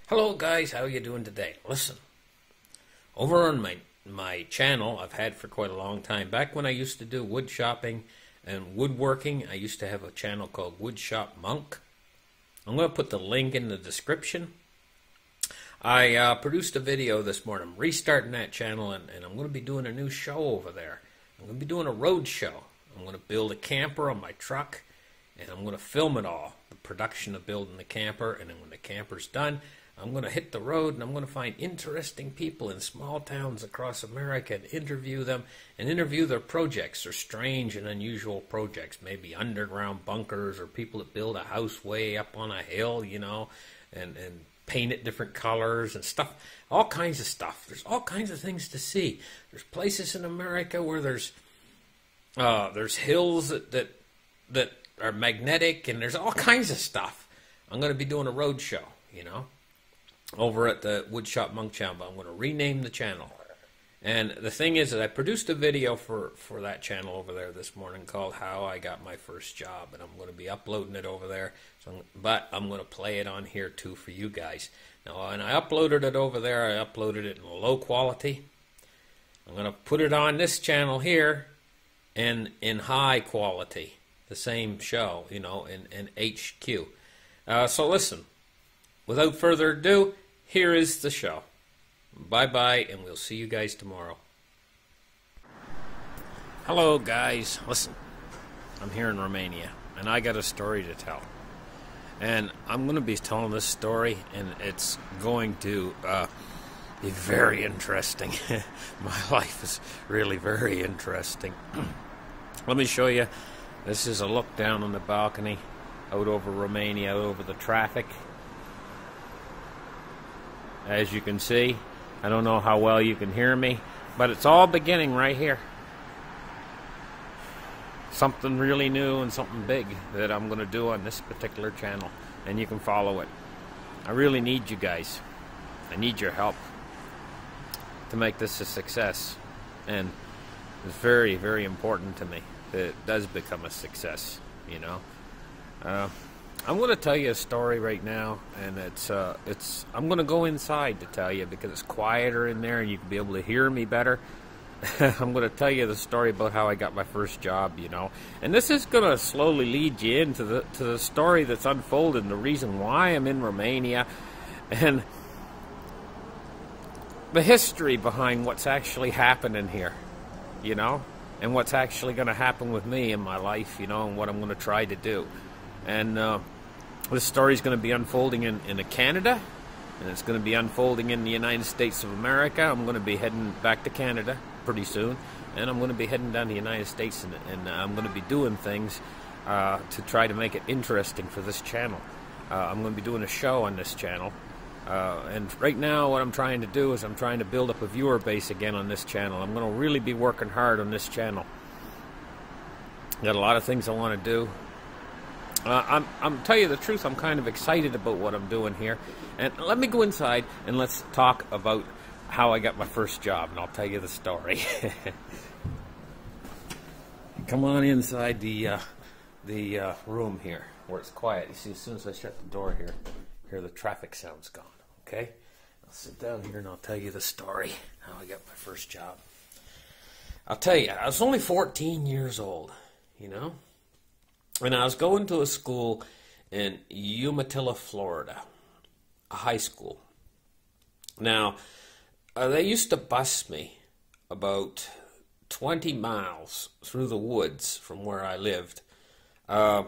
Hello guys, how you doing today? Listen, over on my channel I've had for quite a long time. Back when I used to do wood shopping and woodworking, I used to have a channel called Woodshop Monk. I'm going to put the link in the description. I produced a video this morning. I'm restarting that channel, and I'm going to be doing a new show over there. I'm going to be doing a road show. I'm going to build a camper on my truck, and I'm going to film it all. The production of building the camper, and then when the camper's done, I'm going to hit the road, and I'm going to find interesting people in small towns across America and interview them and interview their projects, their strange and unusual projects, maybe underground bunkers or people that build a house way up on a hill, you know, and paint it different colors and stuff, all kinds of stuff. There's all kinds of things to see. There's places in America where there's hills that are magnetic, and there's all kinds of stuff. I'm going to be doing a road show, you know, over at the Woodshop Monk channel, but I'm going to rename the channel. And the thing is that I produced a video for that channel over there this morning called How I Got My First Job, and I'm going to be uploading it over there. But I'm going to play it on here too for you guys. Now, when I uploaded it over there, I uploaded it in low quality. I'm going to put it on this channel here in high quality, the same show, you know, in HQ. So listen, without further ado, here is the show. Bye-bye, and we'll see you guys tomorrow. Hello, guys. Listen, I'm here in Romania, and I got a story to tell. And I'm going to be telling this story, and it's going to be very interesting. My life is really very interesting. Let me show you. This is a look down on the balcony, out over Romania, out over the traffic. As you can see, I don't know how well you can hear me, but it's all beginning right here. Something really new and something big that I'm going to do on this particular channel, and you can follow it. I really need you guys. I need your help to make this a success, and it's very, very important to me that it does become a success, you know. I'm going to tell you a story right now, and I'm going to go inside to tell you because it's quieter in there and you can be able to hear me better. I'm going to tell you the story about how I got my first job, you know. And this is going to slowly lead you into the story that's unfolding, the reason why I'm in Romania, and the history behind what's actually happening here, you know, and what's actually going to happen with me in my life, you know, and what I'm going to try to do. And this story is going to be unfolding in Canada, and it's going to be unfolding in the United States of America. I'm going to be heading back to Canada pretty soon, and I'm going to be heading down to the United States, and I'm going to be doing things to try to make it interesting for this channel. I'm going to be doing a show on this channel, and right now what I'm trying to do is I'm trying to build up a viewer base again on this channel. I'm going to really be working hard on this channel. Got a lot of things I want to do. I'm tell you the truth, I'm kind of excited about what I'm doing here. And let me go inside and let's talk about how I got my first job, and I'll tell you the story. Come on inside the room here where it's quiet. You see, as soon as I shut the door here, hear the traffic sounds gone. Okay? I'll sit down here and I'll tell you the story, how I got my first job. I'll tell you, I was only 14 years old, you know? And I was going to a school in Umatilla, Florida, a high school. Now, they used to bus me about 20 miles through the woods from where I lived on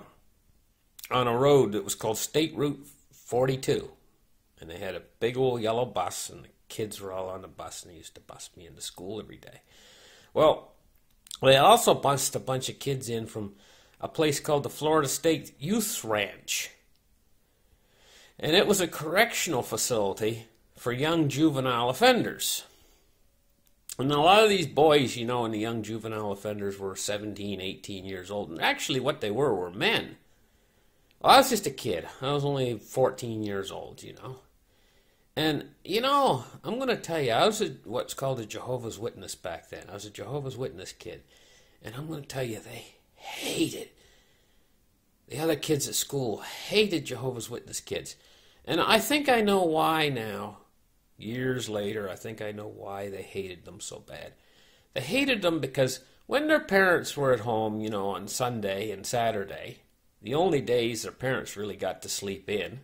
a road that was called State Route 42. And they had a big old yellow bus, and the kids were all on the bus, and they used to bus me into school every day. Well, they also bused a bunch of kids in from a place called the Florida State Youth Ranch. And it was a correctional facility for young juvenile offenders. And a lot of these boys, you know, and the young juvenile offenders were 17, 18 years old. And actually what they were men. Well, I was just a kid. I was only 14 years old, you know. And, you know, I'm going to tell you, I was what's called a Jehovah's Witness back then. I was a Jehovah's Witness kid. And I'm going to tell you, they hated, the other kids at school hated Jehovah's Witness kids. And I think I know why now. Years later, I think I know why they hated them so bad. They hated them because when their parents were at home, on Sunday and Saturday, the only days their parents really got to sleep in,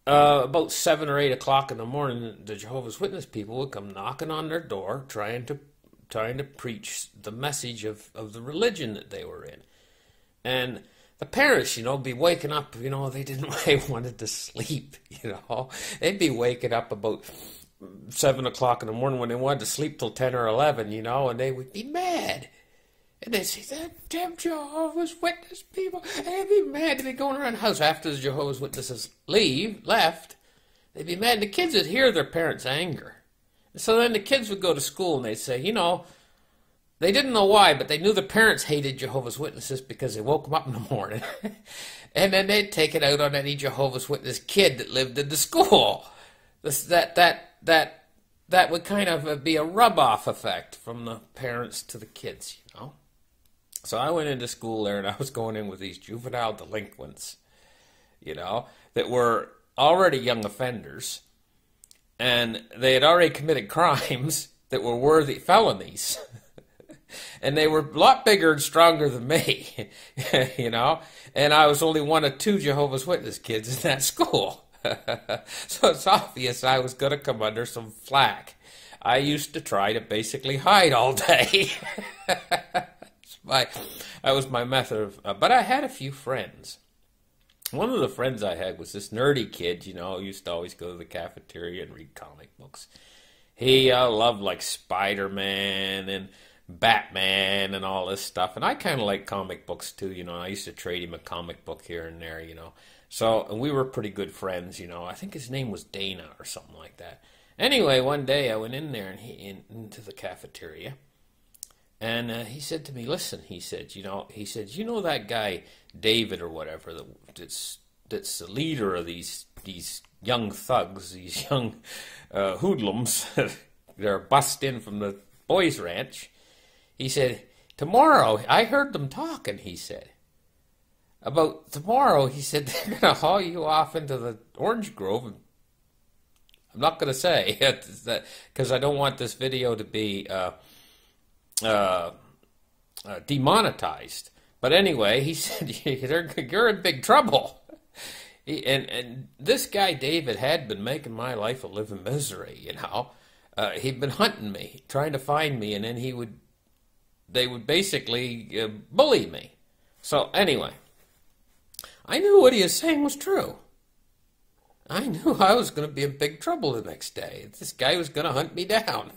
about 7 or 8 o'clock in the morning, the Jehovah's Witness people would come knocking on their door, trying to preach the message of the religion that they were in. And the parents, be waking up, they didn't wanted to sleep, They'd be waking up about 7 o'clock in the morning when they wanted to sleep till 10 or 11, and they would be mad. And they'd say, that damn Jehovah's Witness people, they'd be mad. They'd be going around the house after the Jehovah's Witnesses left. They'd be mad. And the kids would hear their parents' anger. And so then the kids would go to school and they'd say, they didn't know why, but they knew the parents hated Jehovah's Witnesses because they woke them up in the morning. And then they'd take it out on any Jehovah's Witness kid that lived in the school. That would kind of be a rub-off effect from the parents to the kids, So I went into school there, and I was going in with these juvenile delinquents, that were already young offenders, and they had already committed crimes that were worthy felonies. And they were a lot bigger and stronger than me, and I was only one of 2 Jehovah's Witness kids in that school. So it's obvious I was going to come under some flack. I used to try to basically hide all day. That was my method. But I had a few friends. One of the friends I had was this nerdy kid, who used to always go to the cafeteria and read comic books. He loved like Spider-Man and Batman and all this stuff. And I kind of like comic books too, I used to trade him a comic book here and there, So, and we were pretty good friends, I think his name was Dana or something like that. Anyway, one day I went in there and into the cafeteria. And he said to me, listen, he said, that guy David or whatever that's the leader of these young thugs, these young hoodlums that are bussed in from the boys' ranch. He said, tomorrow, I heard them talking, he said. About tomorrow, he said, they're going to haul you off into the orange grove. I'm not going to say, because I don't want this video to be demonetized. But anyway, he said, you're in big trouble. And this guy, David, had been making my life a living misery, He'd been hunting me, trying to find me, and then they would basically bully me. So anyway, I knew what he was saying was true. I knew I was going to be in big trouble the next day. This guy was going to hunt me down.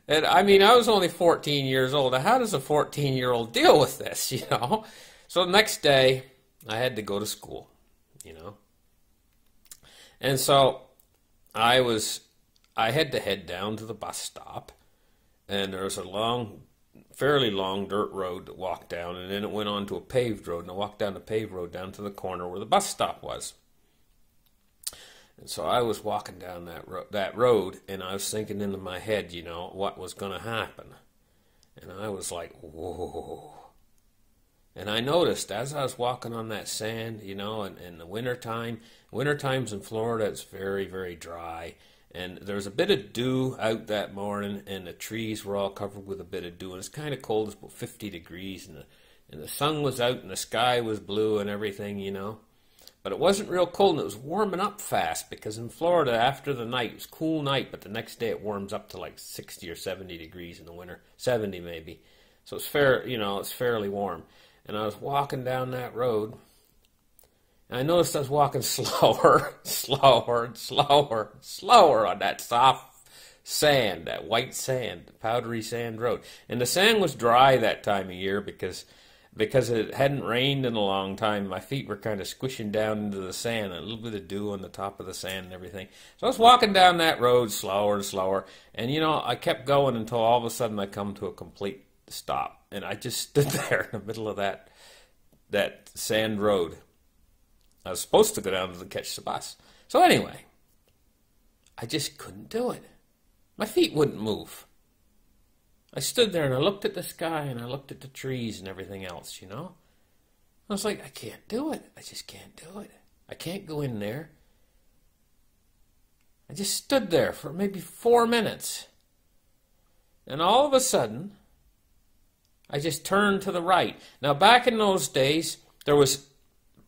And I mean, I was only 14 years old. How does a 14-year-old deal with this, So the next day, I had to go to school, And so I had to head down to the bus stop. And there was a fairly long dirt road to walk down, and then it went on to a paved road, and I walked down the paved road down to the corner where the bus stop was. And so I was walking down that road, and I was thinking into my head, what was going to happen. And I was like, whoa. And I noticed as I was walking on that sand, in the wintertimes in Florida, it's very, very dry. And there was a bit of dew out that morning, and the trees were all covered with a bit of dew. And it's kind of cold. It's about 50 degrees, and the sun was out, and the sky was blue and everything, But it wasn't real cold, and it was warming up fast, because in Florida, after the night, it was a cool night, but the next day it warms up to like 60 or 70 degrees in the winter, 70 maybe. So it's it's fairly warm. And I was walking down that road, and I noticed I was walking slower, slower, and slower, slower on that soft sand, that white sand, powdery sand road. And the sand was dry that time of year because it hadn't rained in a long time. My feet were kind of squishing down into the sand, a little bit of dew on the top of the sand and everything. So I was walking down that road slower and slower, and I kept going until all of a sudden I come to a complete stop. And I just stood there in the middle of that sand road. I was supposed to go down to catch the bus. So anyway, I just couldn't do it. My feet wouldn't move. I stood there and I looked at the sky and I looked at the trees and everything else, I was like, I can't do it. I just can't do it. I can't go in there. I just stood there for maybe 4 minutes. And all of a sudden, I just turned to the right. Now, back in those days, there was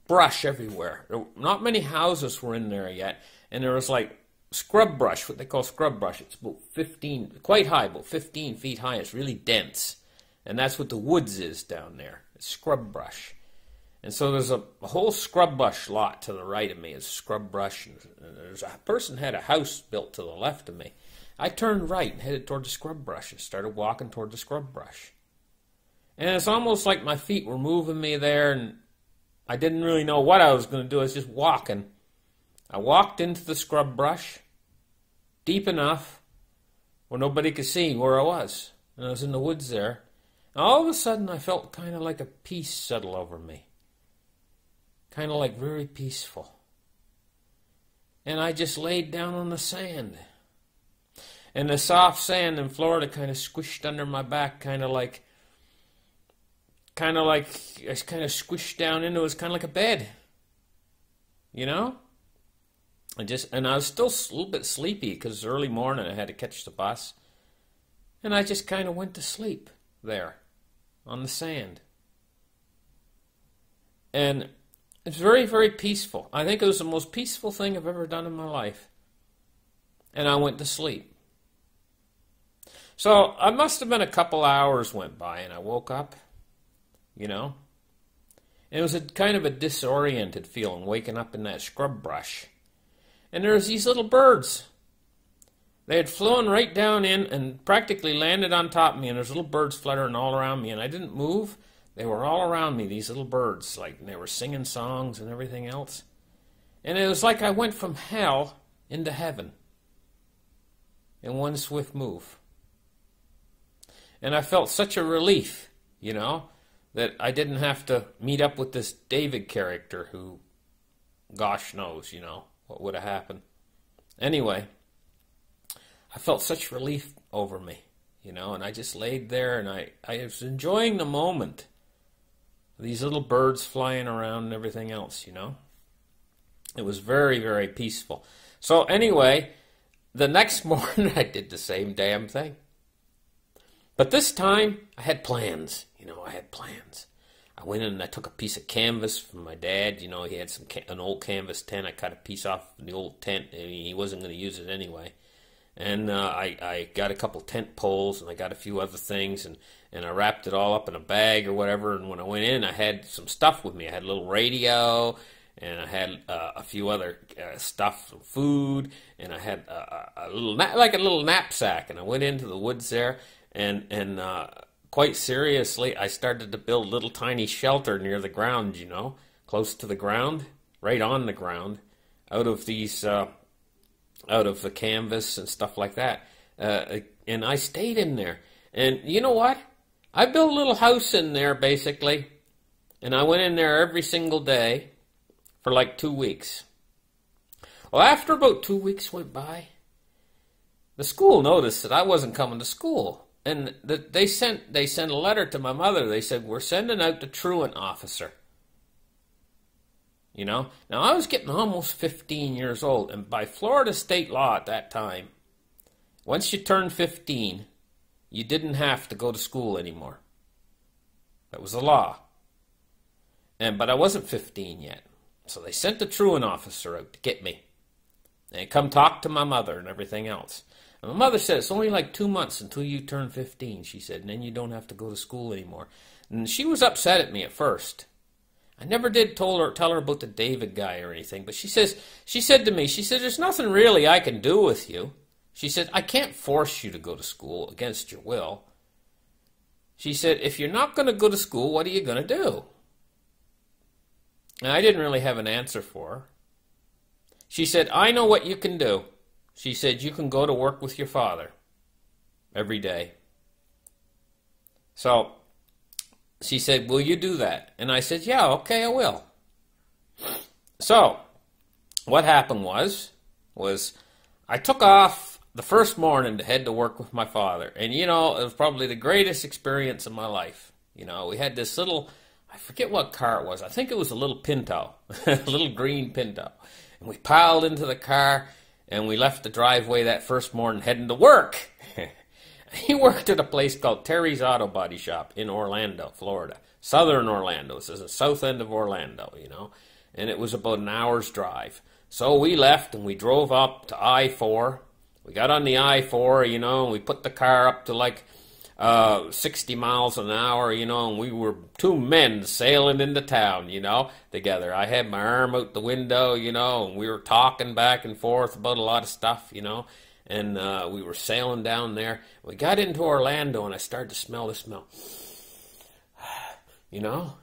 brush everywhere. Not many houses were in there yet. And there was like scrub brush, what they call scrub brush. It's about 15, quite high, about 15 feet high. It's really dense. And that's what the woods is down there. It's scrub brush. And so there's a whole scrub brush lot to the right of me. It's scrub brush. And there's a person had a house built to the left of me. I turned right and headed toward the scrub brush and started walking toward the scrub brush. And it's almost like my feet were moving me there, and I didn't really know what I was going to do. I was just walking. I walked into the scrub brush deep enough where nobody could see where I was. And I was in the woods there. And all of a sudden, I felt kind of like a peace settle over me. Kind of like very peaceful. And I just laid down on the sand. And the soft sand in Florida kind of squished under my back, kind of like I kind of squished down into it. It was kind of like a bed. You know? And I was still a little bit sleepy because it was early morning. I had to catch the bus. And I just kind of went to sleep there on the sand. And it's very, very peaceful. I think it was the most peaceful thing I've ever done in my life. And I went to sleep. So I must have been a couple hours went by and I woke up, you know. And it was a kind of a disoriented feeling, waking up in that scrub brush. And there was these little birds. They had flown right down in and practically landed on top of me, and there's little birds fluttering all around me, and I didn't move. They were all around me, these little birds, like they were singing songs and everything else. And it was like I went from hell into heaven in one swift move. And I felt such a relief, you know, that I didn't have to meet up with this David character who, gosh knows, you know, what would have happened. Anyway, I felt such relief over me, you know, and I just laid there and I was enjoying the moment. These little birds flying around and everything else, you know. It was very, very peaceful. So anyway, the next morning I did the same damn thing. But this time I had plans, you know, I had plans. I went in and I took a piece of canvas from my dad. You know, he had an old canvas tent. I cut a piece off the old tent. He wasn't going to use it anyway. And I got a couple tent poles and I got a few other things and I wrapped it all up in a bag or whatever. And when I went in, I had some stuff with me. I had a little radio and I had a few other stuff, some food, and I had a little knapsack. And I went into the woods there and quite seriously, I started to build a little tiny shelter near the ground, you know, close to the ground, right on the ground, out of these, out of the canvas and stuff like that. And I stayed in there. And you know what? I built a little house in there, basically, and I went in there every single day for like 2 weeks. Well, after about 2 weeks went by, the school noticed that I wasn't coming to school. And they sent a letter to my mother. They said, we're sending out the truant officer. You know? Now, I was getting almost 15 years old. And by Florida state law at that time, once you turned 15, you didn't have to go to school anymore. That was the law. But I wasn't 15 yet. So they sent the truant officer out to get me. And come talk to my mother and everything else. And my mother said, it's only like 2 months until you turn 15, she said, and then you don't have to go to school anymore. And she was upset at me at first. I never did tell her about the David guy or anything, but she said to me, there's nothing really I can do with you. She said, I can't force you to go to school against your will. She said, if you're not going to go to school, what are you going to do? And I didn't really have an answer for her. She said, I know what you can do. She said, you can go to work with your father every day. So she said, will you do that? And I said, yeah, okay, I will. So what happened was I took off the first morning to head to work with my father. And, you know, it was probably the greatest experience of my life. You know, we had this little I forget what car it was. I think it was a little Pinto, a little green Pinto. And we piled into the car, and we left the driveway that first morning heading to work. He worked at a place called Terry's Auto Body Shop in Orlando, Florida. Southern Orlando. This is the south end of Orlando, you know. And it was about an hour's drive. So we left and we drove up to I-4. We got on the I-4, you know, and we put the car up to like 60 miles an hour, you know, and we were two men sailing into town, you know, together. I had my arm out the window, you know, and we were talking back and forth about a lot of stuff, you know, and we were sailing down there. We got into Orlando, and I started to smell the smell. You know,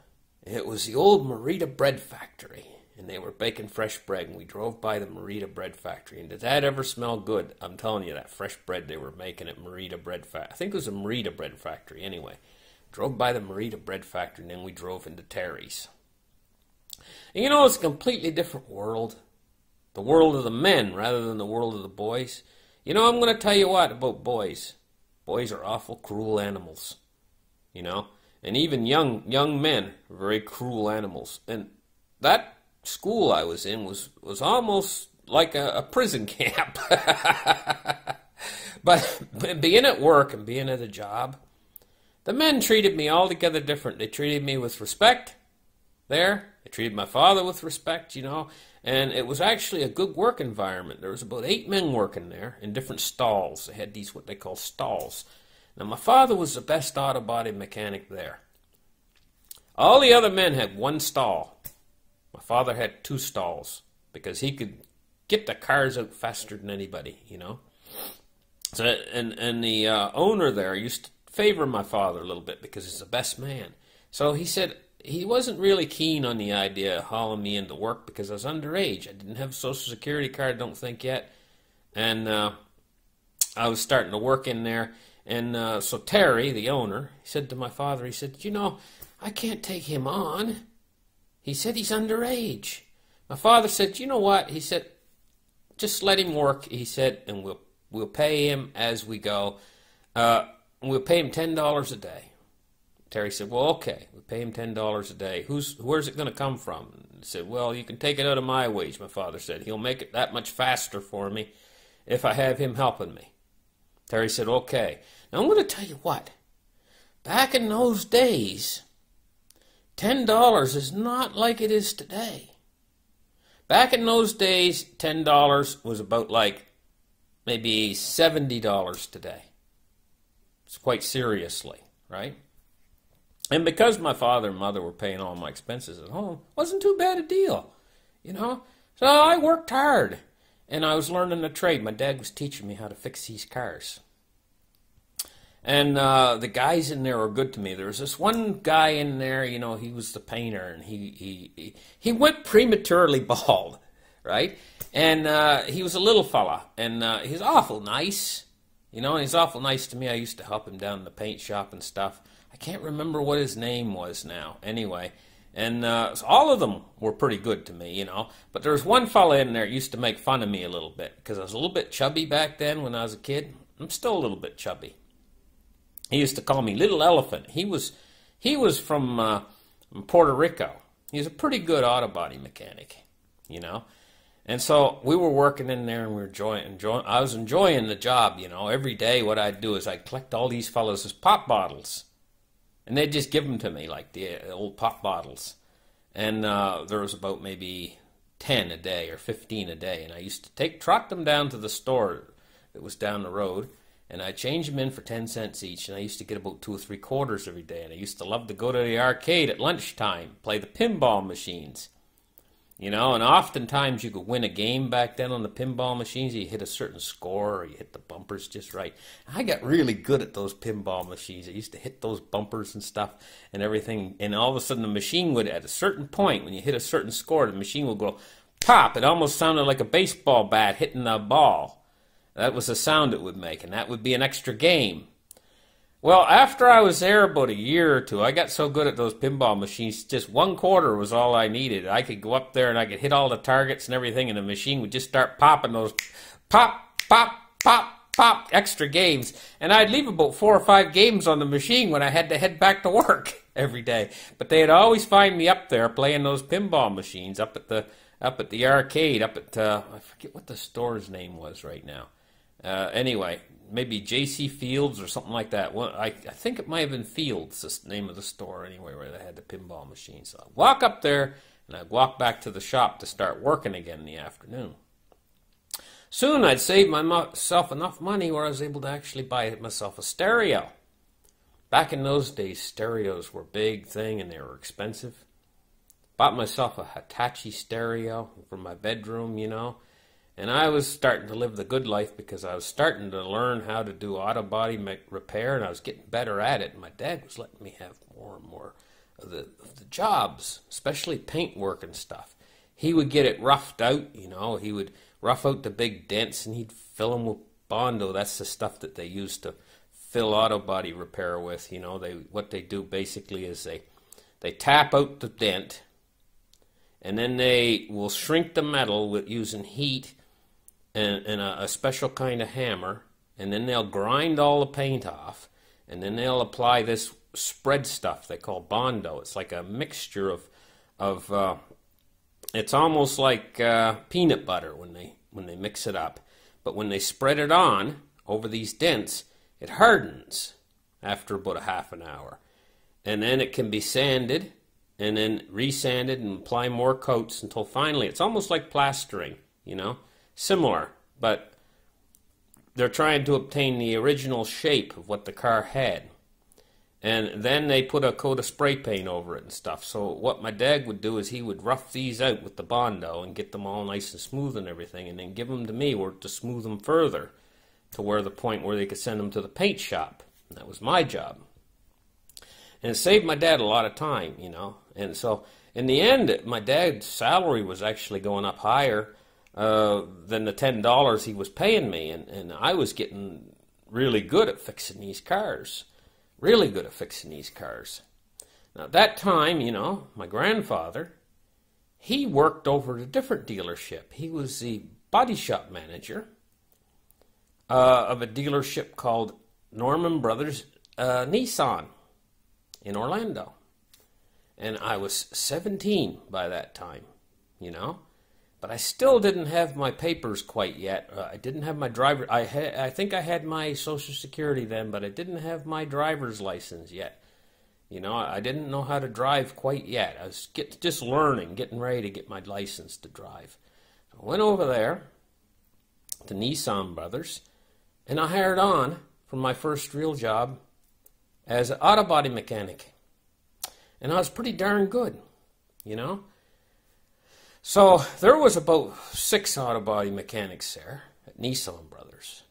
it was the old Merita Bread Factory, and they were baking fresh bread, and we drove by the Merita Bread Factory. And did that ever smell good? I'm telling you, that fresh bread they were making at Merita Bread Factory. I think it was a Merita Bread Factory anyway. Drove by the Merita Bread Factory, and then we drove into Terry's. And you know, it's a completely different world. The world of the men rather than the world of the boys. You know, I'm going to tell you what about boys. Boys are awful cruel animals, you know. And even young men are very cruel animals. And that school I was in was almost like a prison camp. But being at work and being at a job, the men treated me altogether different. They treated me with respect there. They treated my father with respect, you know. And it was actually a good work environment. There was about 8 men working there in different stalls. They had these, what they call stalls. Now, my father was the best auto body mechanic there. All the other men had one stall. My father had 2 stalls because he could get the cars out faster than anybody, you know. So, and the owner there used to favor my father a little bit because he's the best man. So he said he wasn't really keen on the idea of hauling me into work because I was underage. I didn't have a Social Security card, I don't think, yet. And I was starting to work in there. And so Terry, the owner, he said to my father, he said, you know, I can't take him on. He said he's underage. My father said, you know what? He said, just let him work, he said, and we'll pay him as we go. We'll pay him $10 a day. Terry said, well, okay, we'll pay him $10 a day. Where's it going to come from? He said, well, you can take it out of my wage, my father said. He'll make it that much faster for me if I have him helping me. Terry said, okay. Now, I'm going to tell you what. Back in those days, $10 is not like it is today. Back in those days, $10 was about like maybe $70 today. It's quite seriously, right? And because my father and mother were paying all my expenses at home, it wasn't too bad a deal, you know. So I worked hard, and I was learning a trade. My dad was teaching me how to fix these cars. And the guys in there were good to me. There was this one guy in there, you know, he was the painter, and he went prematurely bald, right? And he was a little fella, and he was awful nice, you know, and he's awful nice to me. I used to help him down in the paint shop and stuff. I can't remember what his name was now, anyway. And so all of them were pretty good to me, you know. But there was one fella in there that used to make fun of me a little bit, because I was a little bit chubby back then when I was a kid. I'm still a little bit chubby. He used to call me Little Elephant. He was from Puerto Rico. He was a pretty good auto body mechanic, you know. And so we were working in there, and we were enjoying. I was enjoying the job, you know. Every day what I'd do is I'd collect all these fellas as pop bottles. And they'd just give them to me, like the old pop bottles. And there was about maybe 10 a day or 15 a day. And I used to trot them down to the store that was down the road. And I'd change them in for 10 cents each. And I used to get about 2 or 3 quarters every day. And I used to love to go to the arcade at lunchtime, play the pinball machines. You know, and oftentimes you could win a game back then on the pinball machines. You hit a certain score, or you hit the bumpers just right. I got really good at those pinball machines. I used to hit those bumpers and stuff and everything. And all of a sudden the machine would, at a certain point, when you hit a certain score, the machine would go pop. It almost sounded like a baseball bat hitting a ball. That was the sound it would make, and that would be an extra game. Well, after I was there about a year or two, I got so good at those pinball machines, just 1 quarter was all I needed. I could go up there and I could hit all the targets and everything, and the machine would just start popping those pop, pop, pop, pop extra games. And I'd leave about 4 or 5 games on the machine when I had to head back to work. every day. But they'd always find me up there playing those pinball machines up at the arcade, up at I forget what the store's name was right now. Anyway, maybe J.C. Fields or something like that. Well, I think it might have been Fields, the name of the store anyway, where they had the pinball machines. So I'd walk up there, and I'd walk back to the shop to start working again in the afternoon. Soon I'd saved myself enough money where I was able to actually buy myself a stereo. Back in those days, stereos were a big thing and they were expensive. Bought myself a Hitachi stereo for my bedroom, you know. And I was starting to live the good life because I was starting to learn how to do auto body repair, and I was getting better at it. And my dad was letting me have more and more of the jobs, especially paint work and stuff. He would get it roughed out, you know. He would rough out the big dents, and he'd fill them with Bondo. That's the stuff that they used to fill auto body repair with. You know, what they do basically is they tap out the dent, and then they will shrink the metal with using heat and a special kind of hammer, and then they'll grind all the paint off, and then they'll apply this spread stuff they call Bondo. It's like a mixture of it's almost like peanut butter when they mix it up. But when they spread it on over these dents, it hardens after about a half an hour. And then it can be sanded and then resanded and apply more coats until finally it's almost like plastering, you know. Similar, but they're trying to obtain the original shape of what the car had. And then they put a coat of spray paint over it and stuff. So what my dad would do is he would rough these out with the Bondo and get them all nice and smooth and everything, and then give them to me or to smooth them further to where the point where they could send them to the paint shop. And that was my job. And it saved my dad a lot of time, you know. And so in the end, my dad's salary was actually going up higher than the $10 he was paying me. And I was getting really good at fixing these cars. Really good at fixing these cars. Now, at that time, you know, my grandfather, he worked over at a different dealership. He was the body shop manager of a dealership called Norman Brothers Nissan in Orlando. And I was 17 by that time, you know. But I still didn't have my papers quite yet. I didn't have my driver. I think I had my Social Security then, but I didn't have my driver's license yet. You know, I didn't know how to drive quite yet. I was just learning, getting ready to get my license to drive. I went over there to Nissan Brothers, and I hired on for my first real job as an auto body mechanic. And I was pretty darn good, you know. So there was about 6 auto body mechanics there at Nissan Brothers.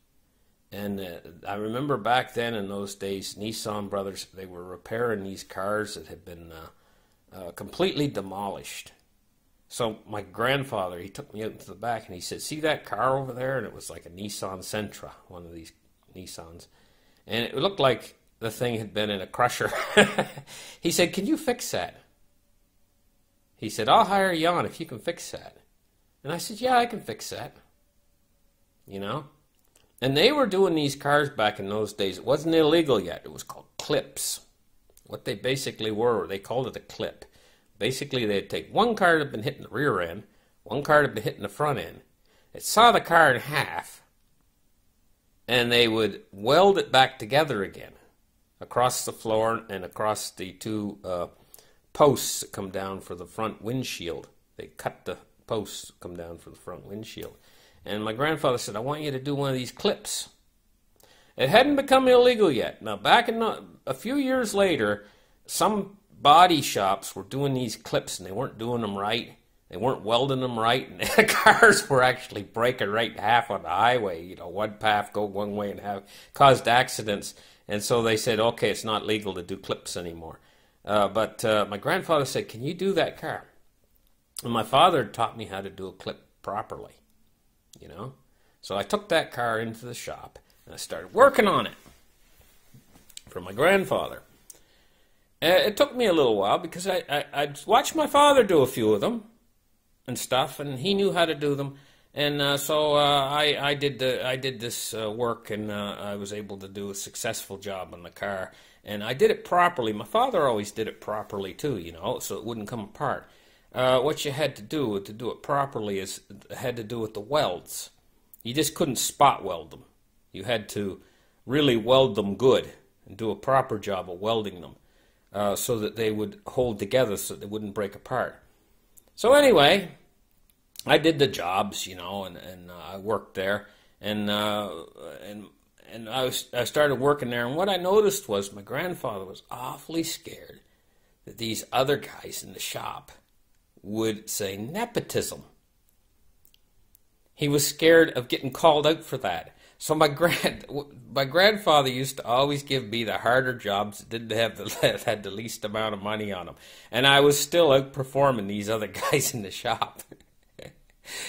And I remember back then in those days, Nissan Brothers, they were repairing these cars that had been completely demolished. So my grandfather, he took me out into the back and he said, "See that car over there?" And it was like a Nissan Sentra, one of these Nissans. And it looked like the thing had been in a crusher. He said, "Can you fix that?" He said, "I'll hire you on if you can fix that." And I said, "Yeah, I can fix that." You know? And they were doing these cars back in those days. It wasn't illegal yet. It was called clips. What they basically were, they called it a clip. Basically, they'd take one car that had been hitting the rear end, one car that had been hitting the front end. They'd saw the car in half, and they would weld it back together again across the floor and across the two posts that come down for the front windshield. They cut the posts that come down for the front windshield. And my grandfather said, "I want you to do one of these clips." It hadn't become illegal yet. Now, back in a few years later, some body shops were doing these clips, and they weren't doing them right. They weren't welding them right, and the cars were actually breaking right in half on the highway. You know, one path go one way and caused accidents. And so they said, okay, it's not legal to do clips anymore. But my grandfather said, "Can you do that car?" And my father taught me how to do a clip properly, you know. So I took that car into the shop, and I started working on it for my grandfather. It took me a little while because I'd watched my father do a few of them and stuff, and he knew how to do them. And so I did this work, and I was able to do a successful job on the car. And I did it properly. My father always did it properly too, you know, so it wouldn't come apart. What you had to do it properly had to do with the welds. You just couldn't spot weld them. You had to really weld them good and do a proper job of welding them so that they would hold together so they wouldn't break apart. So anyway, I did the jobs, you know, and I worked there, and I started working there, and what I noticed was my grandfather was awfully scared that these other guys in the shop would say nepotism. He was scared of getting called out for that. So my grandfather used to always give me the harder jobs that didn't have had the least amount of money on them, and I was still outperforming these other guys in the shop.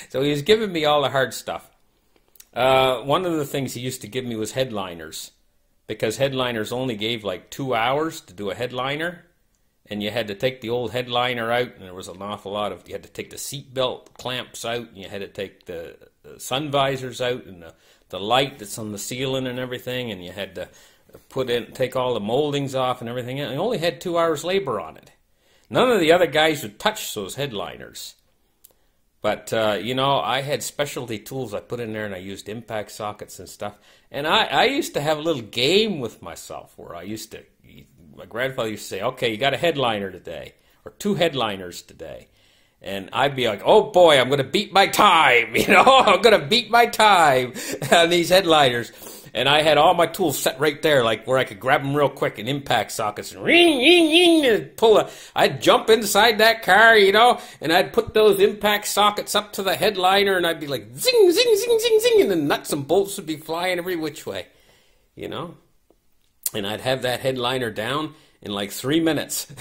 So he was giving me all the hard stuff. One of the things he used to give me was headliners, because headliners only gave like 2 hours to do a headliner, and you had to take the old headliner out, and there was an awful lot of, you had to take the seat belt clamps out, and you had to take the sun visors out, and the light that's on the ceiling and everything, and you had to take all the moldings off and everything, and you only had 2 hours labor on it. None of the other guys would touch those headliners. But, you know, I had specialty tools I put in there, and I used impact sockets and stuff. And I used to have a little game with myself where my grandfather used to say, okay, you got a headliner today, or 2 headliners today. And I'd be like, oh boy, I'm going to beat my time, you know, I'm going to beat my time on these headliners. And I had all my tools set right there, like where I could grab them real quick and impact sockets and ring, ring, ring, and I'd jump inside that car, you know, and I'd put those impact sockets up to the headliner, and I'd be like, zing, zing, zing, zing, zing, and the nuts and bolts would be flying every which way, you know. And I'd have that headliner down in like 3 minutes,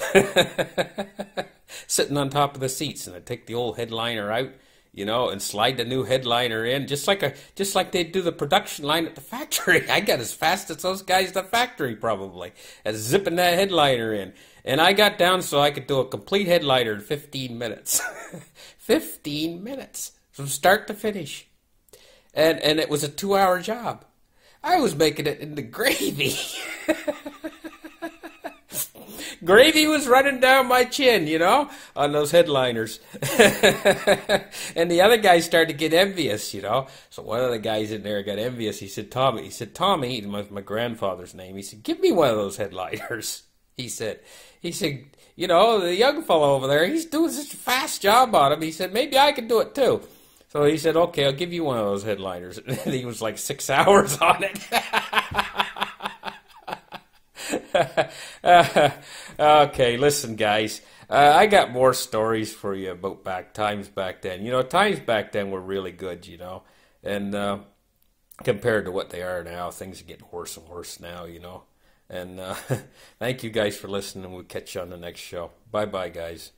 sitting on top of the seats, and I'd take the old headliner out, you know, and slide the new headliner in, just like they do the production line at the factory. I got as fast as those guys at the factory, probably, as zipping that headliner in. And I got down so I could do a complete headliner in 15 minutes. 15 minutes, from start to finish. And it was a 2-hour job. I was making it into gravy. Gravy was running down my chin, you know, on those headliners. And the other guys started to get envious, you know. So one of the guys in there got envious. He said, Tommy, my grandfather's name, he said, give me one of those headliners. He said, you know, the young fellow over there, he's doing such a fast job on him. He said, maybe I can do it too. So he said, okay, I'll give you one of those headliners. And he was like 6 hours on it. Okay, listen, guys. I got more stories for you about times back then. You know, times back then were really good, you know. And compared to what they are now, things are getting worse and worse now, you know. And thank you guys for listening. We'll catch you on the next show. Bye-bye, guys.